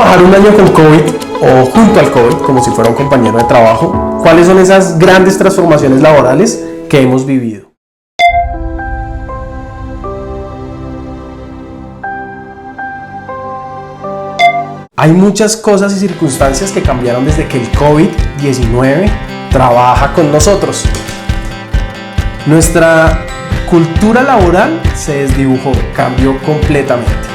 trabajar un año con COVID o junto al COVID, como si fuera un compañero de trabajo, ¿cuáles son esas grandes transformaciones laborales que hemos vivido? Hay muchas cosas y circunstancias que cambiaron desde que el COVID-19 trabaja con nosotros. Nuestra cultura laboral se desdibujó, cambió completamente.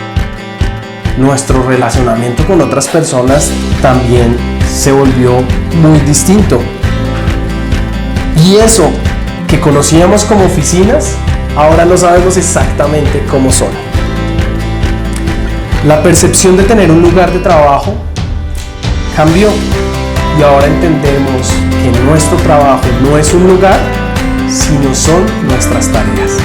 Nuestro relacionamiento con otras personas también se volvió muy distinto. Y eso que conocíamos como oficinas, ahora no sabemos exactamente cómo son. La percepción de tener un lugar de trabajo cambió y ahora entendemos que nuestro trabajo no es un lugar, sino son nuestras tareas.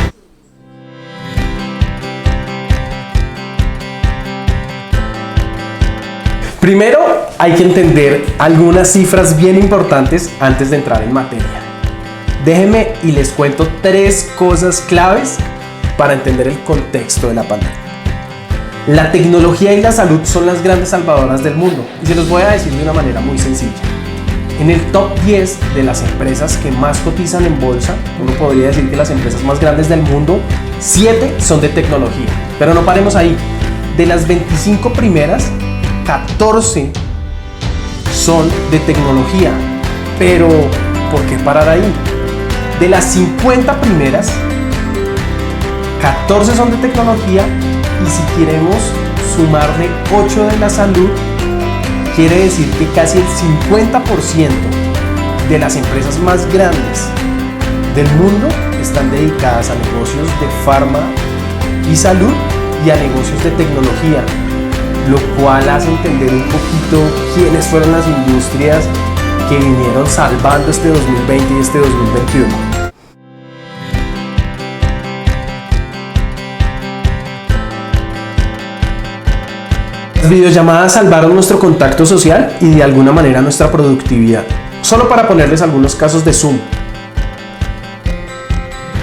Primero, hay que entender algunas cifras bien importantes antes de entrar en materia. Déjenme y les cuento 3 cosas claves para entender el contexto de la pandemia. La tecnología y la salud son las grandes salvadoras del mundo y se los voy a decir de una manera muy sencilla. En el top 10 de las empresas que más cotizan en bolsa, uno podría decir que las empresas más grandes del mundo, 7 son de tecnología. Pero no paremos ahí. De las 25 primeras, 14 son de tecnología. Pero, ¿por qué parar ahí? De las 50 primeras, 14 son de tecnología y si queremos sumarle 8 de la salud, quiere decir que casi el 50% de las empresas más grandes del mundo están dedicadas a negocios de farma y salud y a negocios de tecnología, lo cual hace entender un poquito quiénes fueron las industrias que vinieron salvando este 2020 y este 2021. Las videollamadas salvaron nuestro contacto social y de alguna manera nuestra productividad. Solo para ponerles algunos casos de Zoom.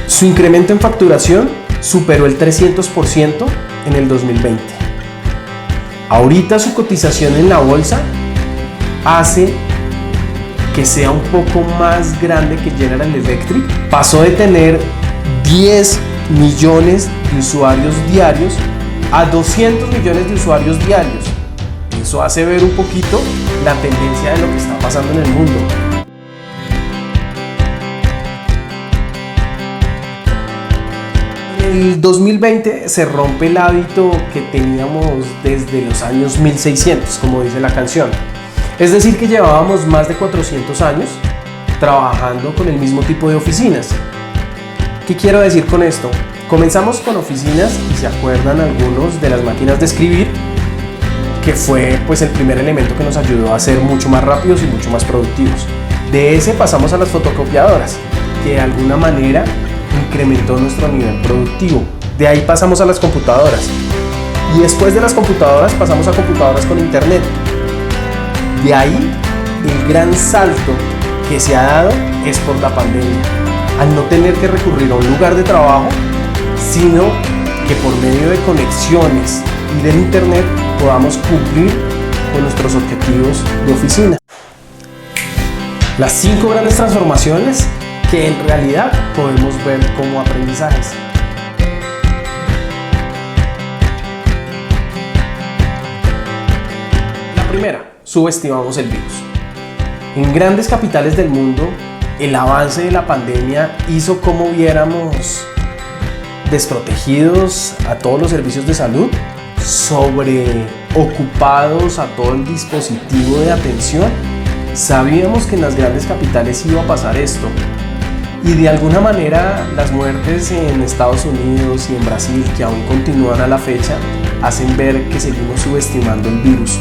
Su incremento en facturación superó el 300% en el 2020. Ahorita su cotización en la bolsa hace que sea un poco más grande que General Electric. Pasó de tener 10 millones de usuarios diarios a 200 millones de usuarios diarios. Eso hace ver un poquito la tendencia de lo que está pasando en el mundo. En el 2020 se rompe el hábito que teníamos desde los años 1600, como dice la canción. Es decir, que llevábamos más de 400 años trabajando con el mismo tipo de oficinas. ¿Qué quiero decir con esto? Comenzamos con oficinas y se acuerdan algunos de las máquinas de escribir, que fue pues el primer elemento que nos ayudó a ser mucho más rápidos y mucho más productivos. De ese pasamos a las fotocopiadoras, que de alguna manera incrementó nuestro nivel productivo. De ahí pasamos a las computadoras y después de las computadoras pasamos a computadoras con internet. De ahí el gran salto que se ha dado es por la pandemia, al no tener que recurrir a un lugar de trabajo, sino que por medio de conexiones y del internet podamos cumplir con nuestros objetivos de oficina. Las 5 grandes transformaciones que en realidad podemos ver como aprendizajes. La primera, subestimamos el virus. En grandes capitales del mundo, el avance de la pandemia hizo como viéramos desprotegidos a todos los servicios de salud, sobreocupados a todo el dispositivo de atención. Sabíamos que en las grandes capitales iba a pasar esto y de alguna manera las muertes en Estados Unidos y en Brasil, que aún continúan a la fecha, hacen ver que seguimos subestimando el virus.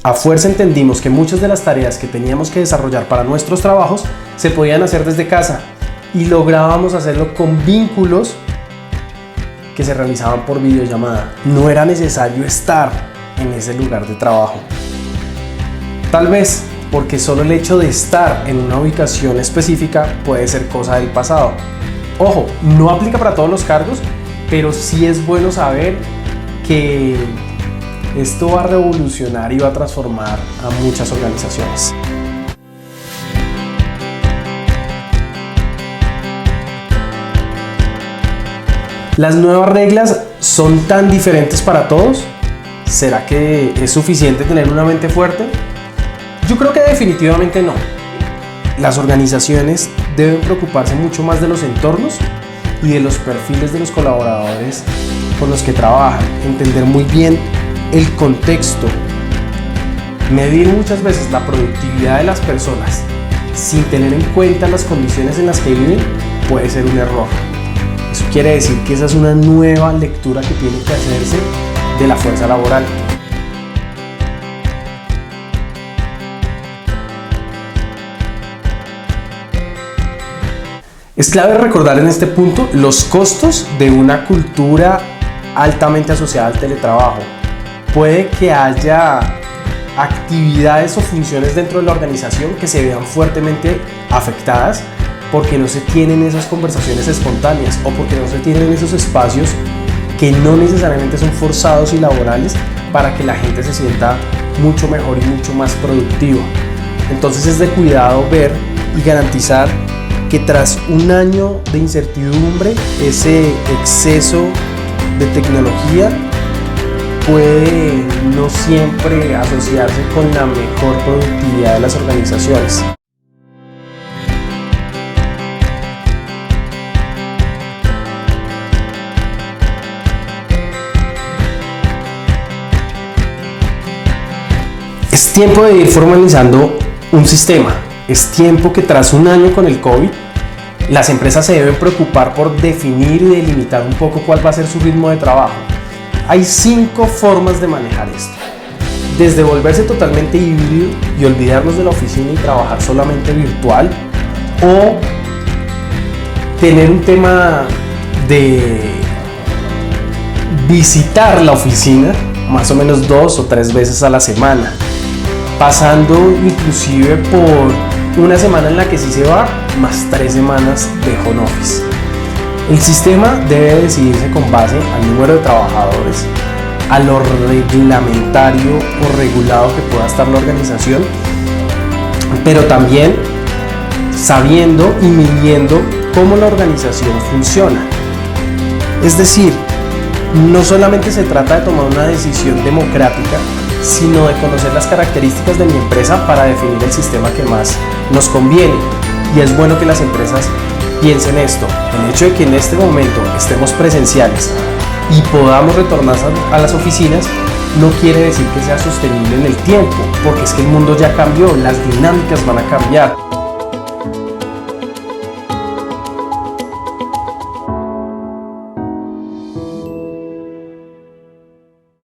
A fuerza entendimos que muchas de las tareas que teníamos que desarrollar para nuestros trabajos se podían hacer desde casa y lográbamos hacerlo con vínculos que se realizaban por videollamada. No era necesario estar en ese lugar de trabajo. Tal vez porque solo el hecho de estar en una ubicación específica puede ser cosa del pasado. Ojo, no aplica para todos los cargos, pero sí es bueno saber que esto va a revolucionar y va a transformar a muchas organizaciones. ¿Las nuevas reglas son tan diferentes para todos? ¿Será que es suficiente tener una mente fuerte? Yo creo que definitivamente no. Las organizaciones deben preocuparse mucho más de los entornos y de los perfiles de los colaboradores con los que trabajan, entender muy bien el contexto. Medir muchas veces la productividad de las personas sin tener en cuenta las condiciones en las que viven puede ser un error. Eso quiere decir que esa es una nueva lectura que tiene que hacerse de la fuerza laboral. Es clave recordar en este punto los costos de una cultura altamente asociada al teletrabajo. Puede que haya actividades o funciones dentro de la organización que se vean fuertemente afectadas porque no se tienen esas conversaciones espontáneas o porque no se tienen esos espacios que no necesariamente son forzados y laborales para que la gente se sienta mucho mejor y mucho más productiva. Entonces es de cuidado ver y garantizar que tras un año de incertidumbre, ese exceso de tecnología puede no siempre asociarse con la mejor productividad de las organizaciones. Es tiempo de ir formalizando un sistema. Es tiempo que tras un año con el COVID, las empresas se deben preocupar por definir y delimitar un poco cuál va a ser su ritmo de trabajo. Hay 5 formas de manejar esto. Desde volverse totalmente híbrido y olvidarnos de la oficina y trabajar solamente virtual, o tener un tema de visitar la oficina más o menos 2 o 3 veces a la semana, pasando inclusive por una semana en la que sí se va, más 3 semanas de home office. El sistema debe decidirse con base al número de trabajadores, a lo reglamentario o regulado que pueda estar la organización, pero también sabiendo y midiendo cómo la organización funciona. Es decir, no solamente se trata de tomar una decisión democrática, sino de conocer las características de mi empresa para definir el sistema que más nos conviene. Y es bueno que las empresas piensen esto. El hecho de que en este momento estemos presenciales y podamos retornar a las oficinas no quiere decir que sea sostenible en el tiempo, porque es que el mundo ya cambió, las dinámicas van a cambiar.